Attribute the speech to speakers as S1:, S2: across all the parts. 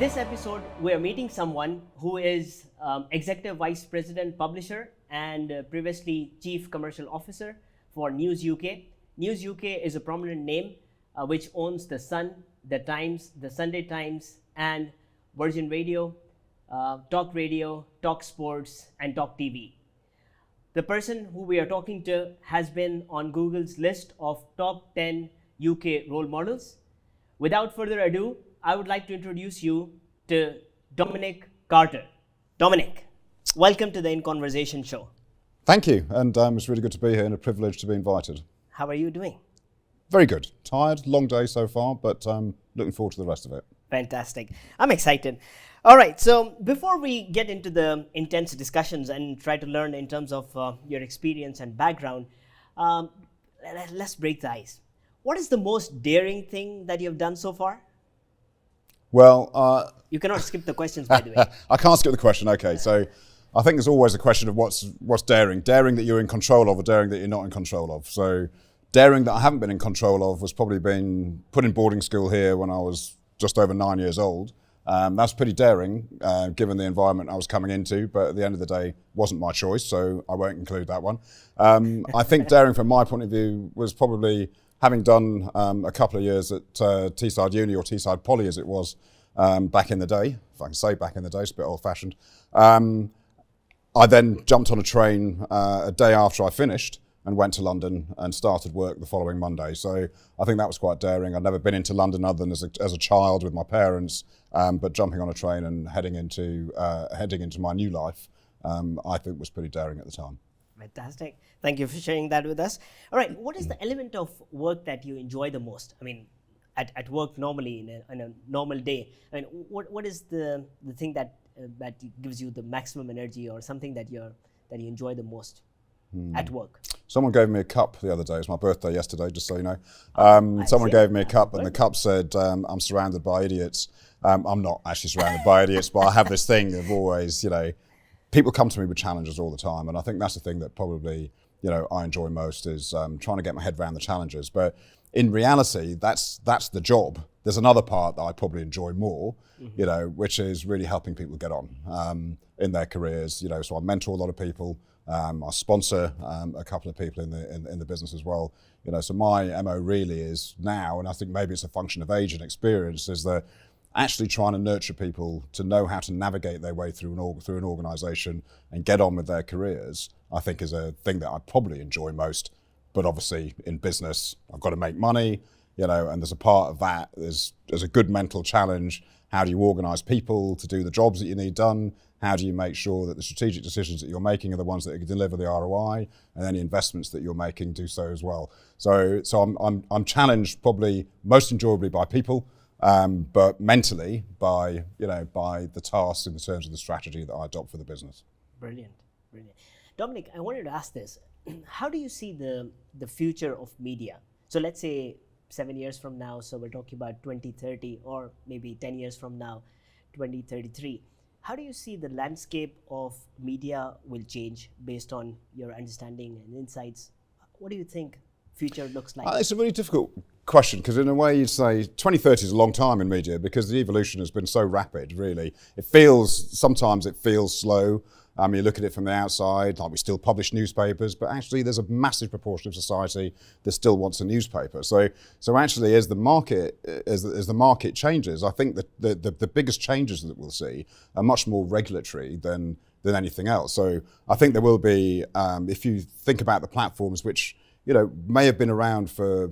S1: this episode, we are meeting someone who is Executive Vice President, Publisher, and previously Chief Commercial Officer for News UK. News UK is a prominent name which owns The Sun, The Times, The Sunday Times, and Virgin Radio, talkRADIO, talkSPORT, and talkTV. The person who we are talking to has been on Google's list of top 10 UK role models. Without further ado, I would like to introduce you to Dominic Carter. Dominic, welcome to the In Conversation show.
S2: Thank you, and it's really good to be here and a privilege to be invited.
S1: How are you doing?
S2: Very good. Tired, long day so far, but looking forward to the rest of it.
S1: Fantastic. I'm excited. All right, so before we get into the intense discussions and try to learn in terms of your experience and background, let's break the ice. What is the most daring thing that you've done so far?
S2: Well,
S1: you cannot skip the questions, by the way.
S2: I can't skip the question. Okay, so I think there's always a question of what's daring. Daring that you're in control of or daring that you're not in control of. So daring that I haven't been in control of was probably being put in boarding school here when I was just over 9 years old. That's pretty daring given the environment I was coming into, but at the end of the day, wasn't my choice, so I won't include that one. I think daring from my point of view was probably having done a couple of years at Teesside Uni, or Teesside Poly as it was back in the day, if I can say back in the day, it's a bit old-fashioned. I then jumped on a train a day after I finished and went to London and started work the following Monday. So I think that was quite daring. I'd never been into London other than as a child with my parents, but jumping on a train and heading into my new life, I think was pretty daring at the time.
S1: Fantastic. Thank you for sharing that with us. All right, what is the element of work that you enjoy the most? I mean, at work normally, in a normal day, I mean, what is the thing that gives you the maximum energy, or something that you enjoy the most at work?
S2: Someone gave me a cup the other day. It was my birthday yesterday, just so you know. Someone gave me a cup, and the cup said, I'm surrounded by idiots. I'm not actually surrounded by idiots, but I have this thing of always, people come to me with challenges all the time, and I think that's the thing that probably, I enjoy most is trying to get my head around the challenges. But in reality, that's the job. There's another part that I probably enjoy more, which is really helping people get on in their careers. So I mentor a lot of people. I sponsor a couple of people in the business as well. So my MO really is now, and I think maybe it's a function of age and experience, is that actually trying to nurture people to know how to navigate their way through an organisation and get on with their careers, I think is a thing that I probably enjoy most. But obviously in business, I've got to make money, and there's a part of that. There's a good mental challenge. How do you organise people to do the jobs that you need done? How do you make sure that the strategic decisions that you're making are the ones that can deliver the ROI, and any investments that you're making do so as well? So I'm challenged probably most enjoyably by people, but mentally by the tasks in terms of the strategy that I adopt for the business.
S1: Brilliant. Dominic, I wanted to ask this. How do you see the future of media? So let's say 7 years from now, so we're talking about 2030, or maybe 10 years from now, 2033. How do you see the landscape of media will change based on your understanding and insights? What do you think future looks like?
S2: It's a really difficult question, because in a way you'd say 2030 is a long time in media because the evolution has been so rapid, really. Sometimes it feels slow. You look at it from the outside, like we still publish newspapers, but actually there's a massive proportion of society that still wants a newspaper. So actually, as the market changes, I think that the biggest changes that we'll see are much more regulatory than anything else. So I think there will be, if you think about the platforms which may have been around for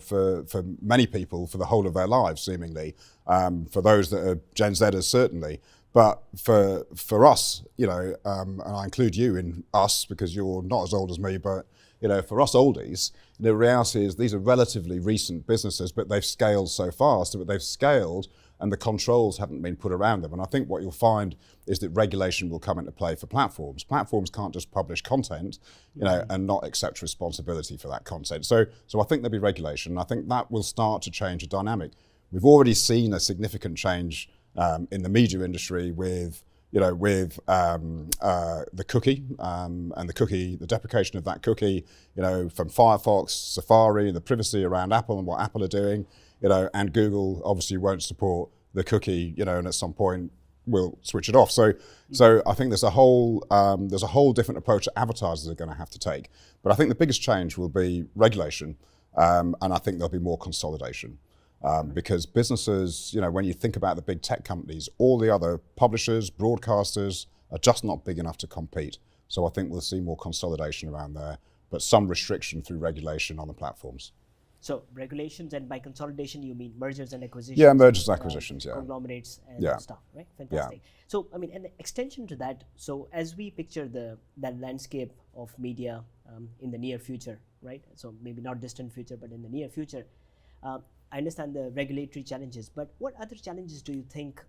S2: many people for the whole of their lives, seemingly, for those that are Gen Zers, certainly. But for us, and I include you in us because you're not as old as me, but for us oldies, the reality is these are relatively recent businesses, but they've scaled so fast, but they've scaled and the controls haven't been put around them. And I think what you'll find is that regulation will come into play for platforms. Platforms can't just publish content, and not accept responsibility for that content. So I think there'll be regulation, and I think that will start to change the dynamic. We've already seen a significant change in the media industry with the cookie and the deprecation of that cookie, from Firefox, Safari, the privacy around Apple and what Apple are doing, and Google obviously won't support the cookie, and at some point will switch it off. So I think there's a whole different approach that advertisers are going to have to take. But I think the biggest change will be regulation, and I think there'll be more consolidation. Because businesses, when you think about the big tech companies, all the other publishers, broadcasters are just not big enough to compete. So I think we'll see more consolidation around there, but some restriction through regulation on the platforms.
S1: So regulations, and by consolidation, you mean mergers and acquisitions?
S2: Yeah, mergers and acquisitions,
S1: conglomerates and stuff, right? Fantastic.
S2: Yeah.
S1: So, an extension to that, so as we picture that landscape of media in the near future, right? So maybe not distant future, but in the near future, I understand the regulatory challenges, but what other challenges do you think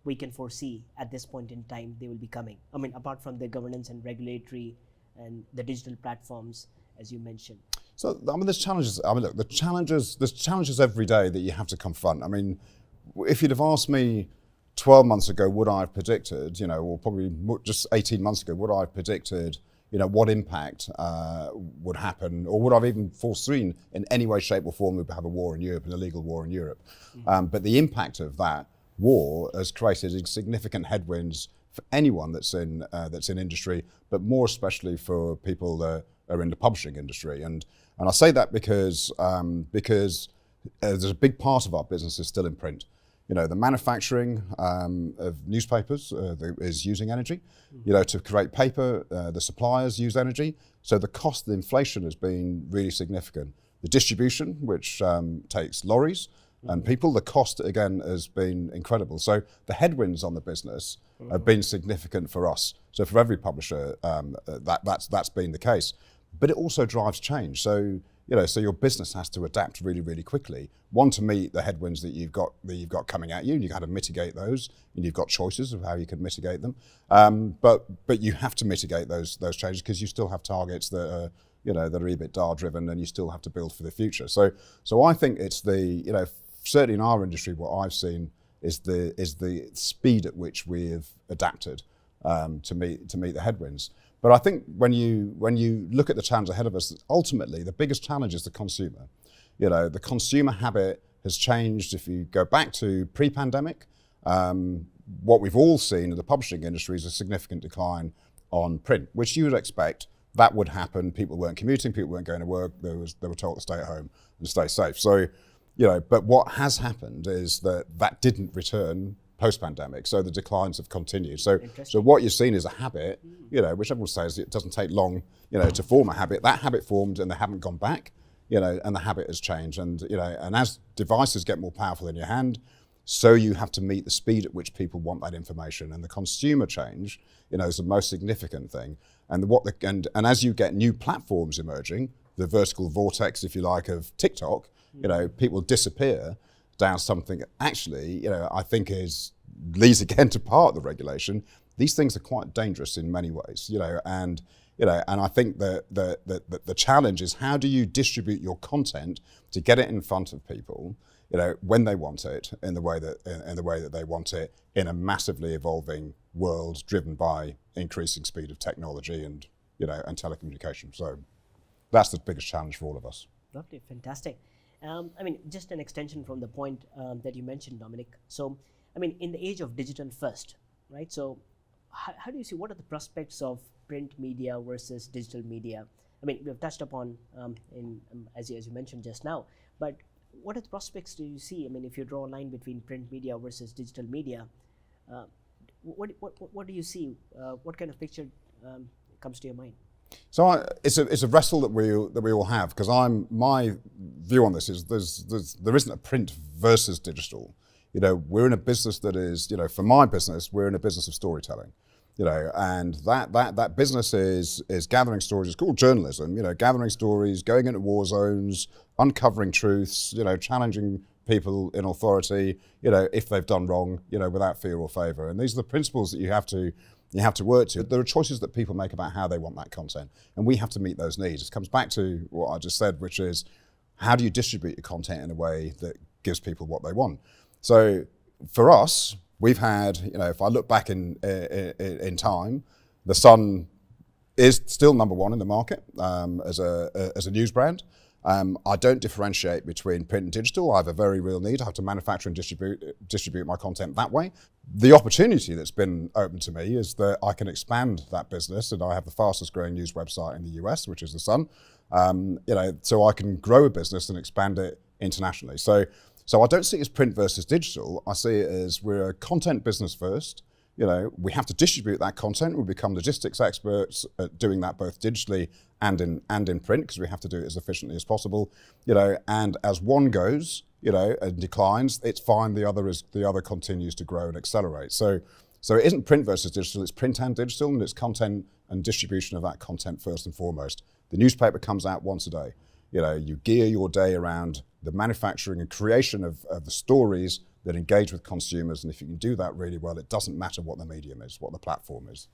S1: we can foresee at this point in time they will be coming? Apart from the governance and regulatory and the digital platforms, as you mentioned.
S2: So, there's challenges. Look, there's challenges every day that you have to confront. If you'd have asked me 12 months ago, would I have predicted, or probably just 18 months ago, would I have predicted, what impact would happen, or would I have even foreseen in any way, shape or form we'd have a war in Europe, an illegal war in Europe? But the impact of that war has created significant headwinds for anyone that's in industry, but more especially for people that are in the publishing industry. And I say that because there's a big part of our business is still in print. The manufacturing of newspapers is using energy. To create paper, the suppliers use energy. So the cost of inflation has been really significant. The distribution, which takes lorries and people, the cost again has been incredible. So the headwinds on the business have been significant for us. So for every publisher, that's been the case. But it also drives change. So your business has to adapt really, really quickly. One, to meet the headwinds that you've got coming at you, and you've got to mitigate those, and you've got choices of how you can mitigate them. But you have to mitigate those changes because you still have targets that are that are EBITDA driven, and you still have to build for the future. So I think it's certainly in our industry, what I've seen is the speed at which we have adapted to meet the headwinds. But I think when you look at the challenge ahead of us, ultimately the biggest challenge is the consumer. The consumer habit has changed. If you go back to pre-pandemic, what we've all seen in the publishing industry is a significant decline on print, which you would expect that would happen. People weren't commuting, people weren't going to work. They were told to stay at home and stay safe. So, but what has happened is that didn't return post-pandemic, so the declines have continued. So what you've seen is a habit, which everyone says it doesn't take long, to form a habit. That habit formed and they haven't gone back, and the habit has changed. And and as devices get more powerful in your hand, so you have to meet the speed at which people want that information. And the consumer change, is the most significant thing. And and as you get new platforms emerging, the vertical vortex, if you like, of TikTok, people disappear down something that actually, I think leads again to part of the regulation. These things are quite dangerous in many ways, and I think that the challenge is how do you distribute your content to get it in front of people, when they want it, in the way that they want it, in a massively evolving world driven by increasing speed of technology and telecommunication. So that's the biggest challenge for all of us.
S1: Lovely, fantastic. Just an extension from the point that you mentioned, Dominic. So, in the age of digital first, right? So, how do you see, what are the prospects of print media versus digital media? We've touched upon as you mentioned just now, but what are the prospects do you see? If you draw a line between print media versus digital media, what do you see? What kind of picture comes to your mind?
S2: So it's a wrestle that we all have, because my view on this is there isn't a print versus digital. We're in a business that is, for my business, we're in a business of storytelling. And that business is gathering stories. It's called journalism. Gathering stories, going into war zones, uncovering truths. Challenging people in authority. If they've done wrong. Without fear or favour. And these are the principles that you have to work to. There are choices that people make about how they want that content, and we have to meet those needs. It comes back to what I just said, which is how do you distribute your content in a way that gives people what they want? So for us, we've had, if I look back in time, The Sun is still number one in the market as a news brand. I don't differentiate between print and digital. I have a very real need. I have to manufacture and distribute my content that way. The opportunity that's been open to me is that I can expand that business, and I have the fastest growing news website in the US, which is The Sun. So I can grow a business and expand it internationally. So I don't see it as print versus digital. I see it as we're a content business first. We have to distribute that content. We become logistics experts at doing that both digitally and in print, because we have to do it as efficiently as possible. And as one goes, and declines, it's fine. The other continues to grow and accelerate. So it isn't print versus digital. It's print and digital, and it's content and distribution of that content first and foremost. The newspaper comes out once a day. You gear your day around the manufacturing and creation of the stories that engage with consumers, and if you can do that really well, it doesn't matter what the medium is, what the platform is.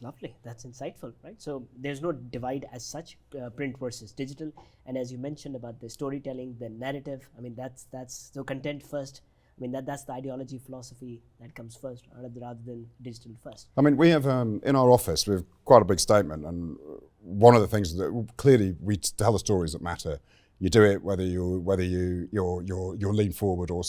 S1: Lovely, that's insightful, right? So there's no divide as such, print versus digital, and as you mentioned about the storytelling, the narrative, I mean that's so content first. I mean that's the ideology, philosophy that comes first, rather than digital first.
S2: I mean, we have in our office we have quite a big statement, and one of the things that clearly we tell the stories that matter. You do it whether you lean forward or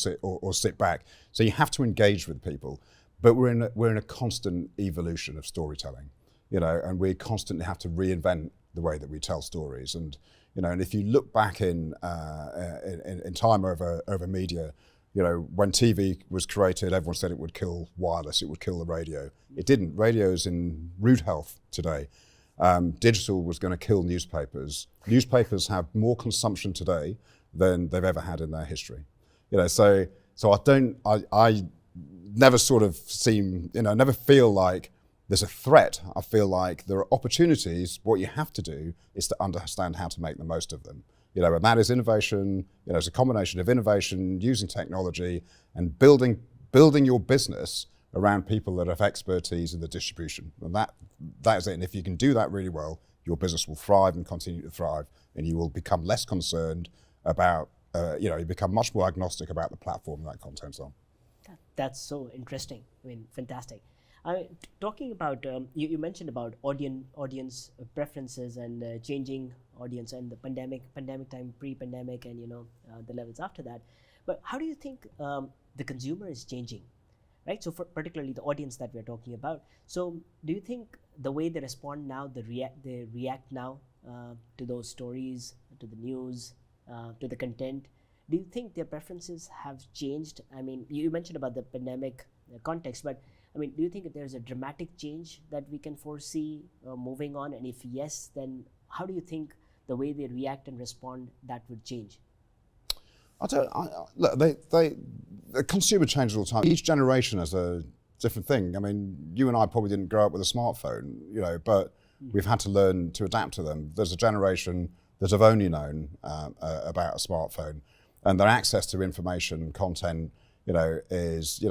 S2: sit back. So you have to engage with people, but we're in a constant evolution of storytelling, and we constantly have to reinvent the way that we tell stories. And and if you look back in time over media, when TV was created, everyone said it would kill wireless, it would kill the radio. It didn't. Radio's in rude health today. Digital was going to kill newspapers. Newspapers have more consumption today than they've ever had in their history. So I never sort of never feel like there's a threat. I feel like there are opportunities. What you have to do is to understand how to make the most of them. And that is innovation. It's a combination of innovation, using technology, and building your business around people that have expertise in the distribution. And that is it. And if you can do that really well, your business will thrive and continue to thrive, and you will become less concerned about, you become much more agnostic about the platform that content's on.
S1: That's so interesting. I mean, fantastic. Talking about, you mentioned about audience preferences and changing audience and the pandemic time, pre-pandemic, and the levels after that. But how do you think the consumer is changing? Right, so for particularly the audience that we're talking about. So do you think the way they respond now, they react now to those stories, to the news, to the content? Do you think their preferences have changed? I mean, you mentioned about the pandemic context, but I mean, do you think that there's a dramatic change that we can foresee moving on? And if yes, then how do you think the way they react and respond that would change?
S2: Look, the consumer changes all the time. Each generation has a different thing. I mean, you and I probably didn't grow up with a smartphone, but we've had to learn to adapt to them. There's a generation that have only known about a smartphone, and their access to information and content, is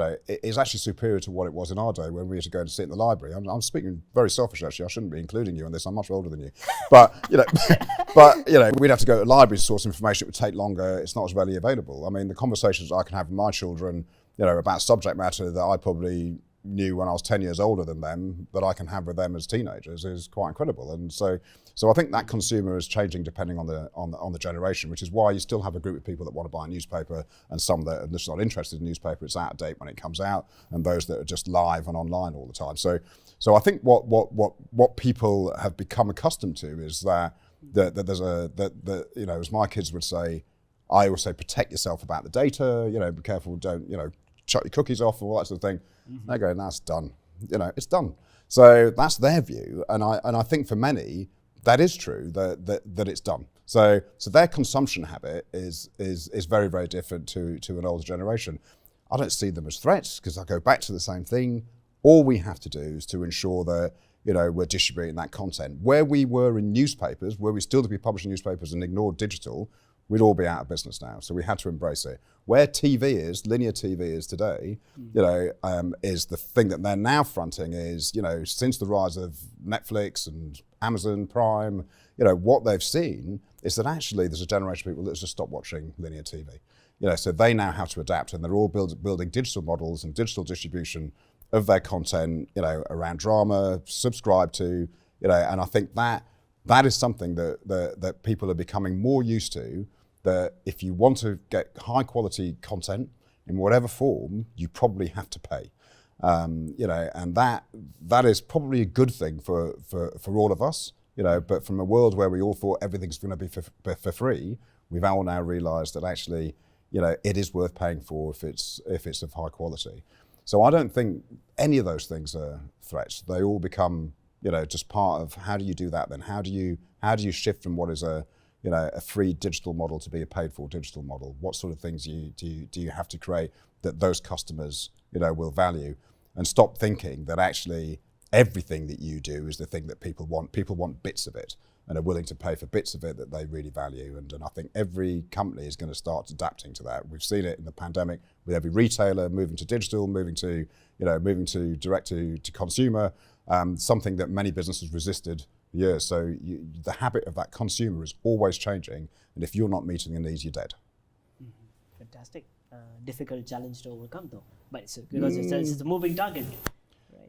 S2: actually superior to what it was in our day when we used to go and sit in the library. I'm speaking very selfish, actually. I shouldn't be including you in this. I'm much older than you, but we'd have to go to the library to source information. It would take longer. It's not as readily available. I mean, the conversations I can have with my children, about subject matter that I probably knew when I was 10 years older than them, that I can have with them as teenagers is quite incredible. And so I think that consumer is changing depending on the generation, which is why you still have a group of people that want to buy a newspaper, and some that are just not interested in newspaper. It's out of date when it comes out, and those that are just live and online all the time. So I think what people have become accustomed to is that there's as my kids would say, I always say, protect yourself about the data. Be careful, don't shut your cookies off and all that sort of thing. Mm-hmm. They go, that's done. It's done. So that's their view, and I think for many that is true, that it's done. So their consumption habit is very, very different to an older generation. I don't see them as threats, because I go back to the same thing. All we have to do is to ensure that we're distributing that content. Where we were in newspapers, where we still to be publishing newspapers and ignored digital, we'd all be out of business now. So we had to embrace it. Where TV is, linear TV is today, is the thing that they're now fronting is, since the rise of Netflix and Amazon Prime, what they've seen is that actually there's a generation of people that just stopped watching linear TV. So they now have to adapt, and they're all building digital models and digital distribution of their content, around drama, subscribe to, and I think that is something that people are becoming more used to, that if you want to get high quality content in whatever form, you probably have to pay. And that is probably a good thing for all of us, but from a world where we all thought everything's going to be for free, we've all now realized that actually, it is worth paying for if it's of high quality. So I don't think any of those things are threats. They all become, just part of how do you do that then? How do you shift from what is a free digital model to be a paid for digital model? What sort of things do you have to create that those customers, will value? And stop thinking that actually everything that you do is the thing that people want. People want bits of it and are willing to pay for bits of it that they really value. And I think every company is going to start adapting to that. We've seen it in the pandemic with every retailer moving to digital, moving to direct to consumer, something that many businesses resisted for years. So the habit of that consumer is always changing. And if you're not meeting the needs, you're dead.
S1: Mm-hmm. Fantastic. Difficult challenge to overcome though, but it's a moving target.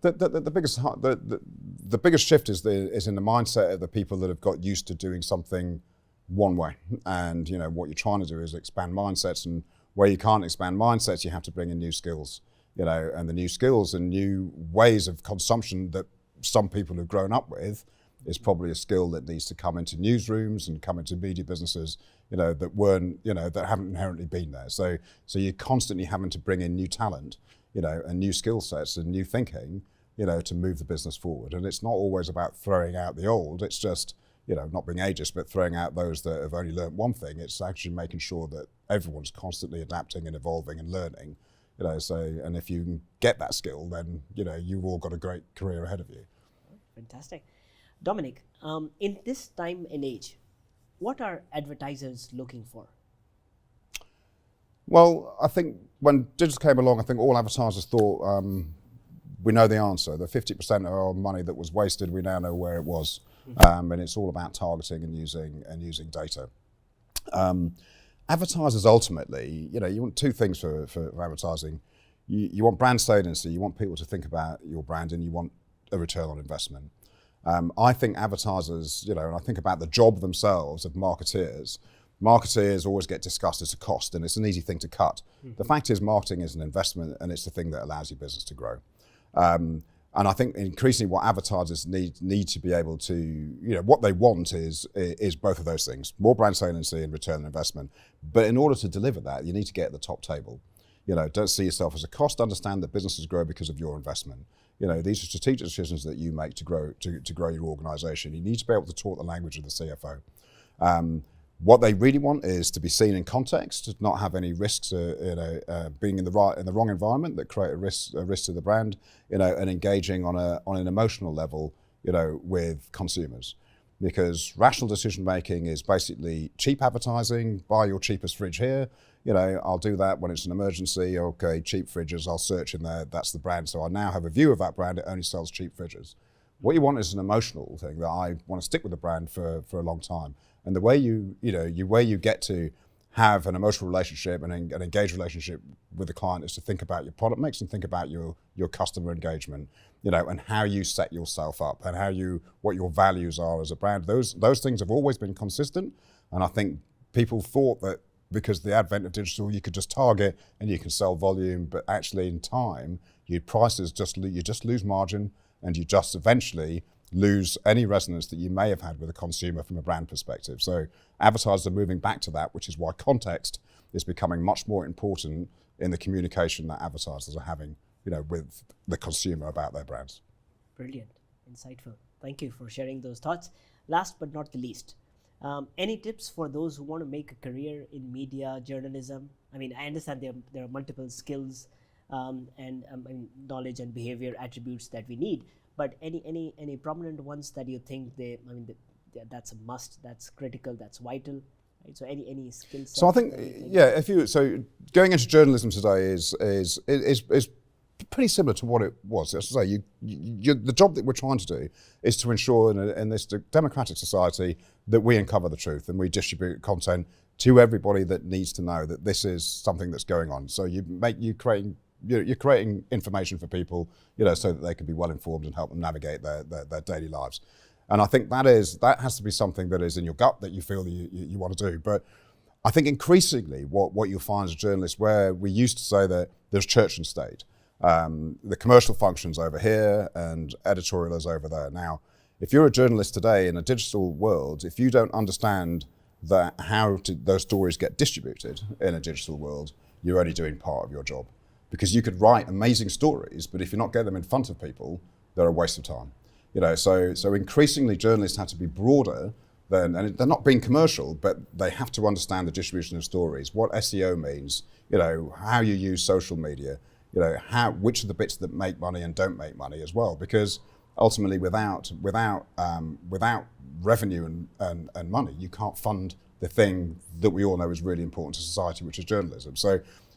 S1: Right?
S2: The biggest shift is in the mindset of the people that have got used to doing something one way, and what you're trying to do is expand mindsets, and where you can't expand mindsets, you have to bring in new skills, and the new skills and new ways of consumption that some people have grown up with is probably a skill that needs to come into newsrooms and come into media businesses, that weren't, that haven't inherently been there. So you're constantly having to bring in new talent, and new skill sets and new thinking, to move the business forward. And it's not always about throwing out the old. It's just, not being ageist, but throwing out those that have only learned one thing. It's actually making sure that everyone's constantly adapting and evolving and learning, and if you can get that skill, then, you've all got a great career ahead of you.
S1: Fantastic. Dominic, in this time and age, what are advertisers looking for?
S2: Well, I think when digital came along, I think all advertisers thought, we know the answer. The 50% of our money that was wasted, we now know where it was. Mm-hmm. And it's all about targeting and using data. Advertisers ultimately, you want two things for advertising. You want brand saliency, you want people to think about your brand, and you want a return on investment. I think advertisers, and I think about the job themselves of marketeers. Marketeers always get discussed as a cost, and it's an easy thing to cut. Mm-hmm. The fact is, marketing is an investment, and it's the thing that allows your business to grow. And I think increasingly what advertisers need to be able to, what they want is both of those things, more brand saliency and return on investment. But in order to deliver that, you need to get at the top table. Don't see yourself as a cost, understand that businesses grow because of your investment. These are strategic decisions that you make to grow your organization. You need to be able to talk the language of the CFO. What they really want is to be seen in context, not have any risks, being in the wrong environment that create a risk to the brand, and engaging on an emotional level, with consumers. Because rational decision making is basically cheap advertising. Buy your cheapest fridge here. I'll do that when it's an emergency. Okay, cheap fridges, I'll search in there. That's the brand. So I now have a view of that brand. It only sells cheap fridges. What you want is an emotional thing that I want to stick with the brand for a long time. And the way you get to have an emotional relationship and an engaged relationship with the client is to think about your product mix and think about your customer engagement, and how you set yourself up and what your values are as a brand. Those things have always been consistent. And I think people thought that because the advent of digital, you could just target and you can sell volume, but actually in time, you just lose margin, and you just eventually lose any resonance that you may have had with a consumer from a brand perspective. So advertisers are moving back to that, which is why context is becoming much more important in the communication that advertisers are having, with the consumer about their brands.
S1: Brilliant, insightful. Thank you for sharing those thoughts. Last but not the least, any tips for those who want to make a career in media journalism? I mean, I understand there are multiple skills and knowledge and behavior attributes that we need. But any prominent ones that you think that's a must, that's critical, that's vital, right? So any skill set.
S2: So I think going into journalism today is pretty similar to what it was. As I say, the job that we're trying to do is to ensure in this democratic society that we uncover the truth and we distribute content to everybody that needs to know that this is something that's going on. So you're creating information for people, so that they can be well informed and help them navigate their daily lives. And I think that has to be something that is in your gut, that you feel that you want to do. But I think increasingly what you'll find as a journalist, where we used to say that there's church and state, the commercial function's over here and editorial is over there. Now, if you're a journalist today in a digital world, if you don't understand that those stories get distributed in a digital world, you're only doing part of your job. Because you could write amazing stories, but if you're not getting them in front of people, they're a waste of time. So increasingly journalists have to be broader than, and they're not being commercial, but they have to understand the distribution of stories, what SEO means, how you use social media, which are the bits that make money and don't make money as well. Because ultimately, without revenue and money, you can't fund the thing that we all know is really important to society, which is journalism.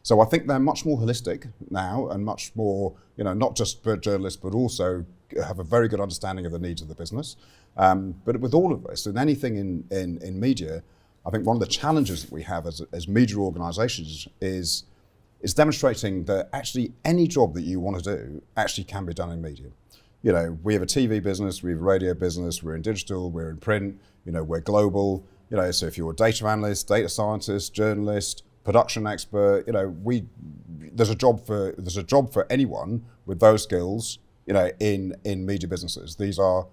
S2: So I think they're much more holistic now, and much more, not just for journalists, but also have a very good understanding of the needs of the business. But with all of this, and anything in media, I think one of the challenges that we have as media organisations is demonstrating that actually any job that you want to do actually can be done in media. We have a TV business, we have a radio business, we're in digital, we're in print, we're global. So if you're a data analyst, data scientist, journalist, production expert, there's a job for anyone with those skills, in media businesses. These are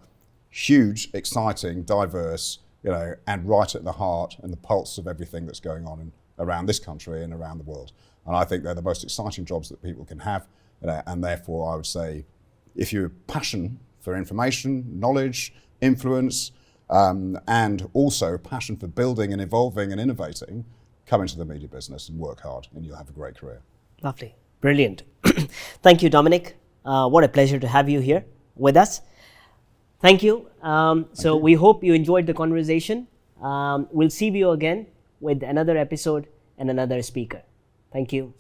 S2: huge, exciting, diverse, and right at the heart and the pulse of everything that's going on around this country and around the world. And I think they're the most exciting jobs that people can have. And therefore, I would say, if you have passion for information, knowledge, influence, and also passion for building and evolving and innovating, come into the media business and work hard, and you'll have a great career.
S1: Lovely. Brilliant. Thank you, Dominic. What a pleasure to have you here with us. Thank you. We hope you enjoyed the conversation. We'll see you again with another episode and another speaker. Thank you.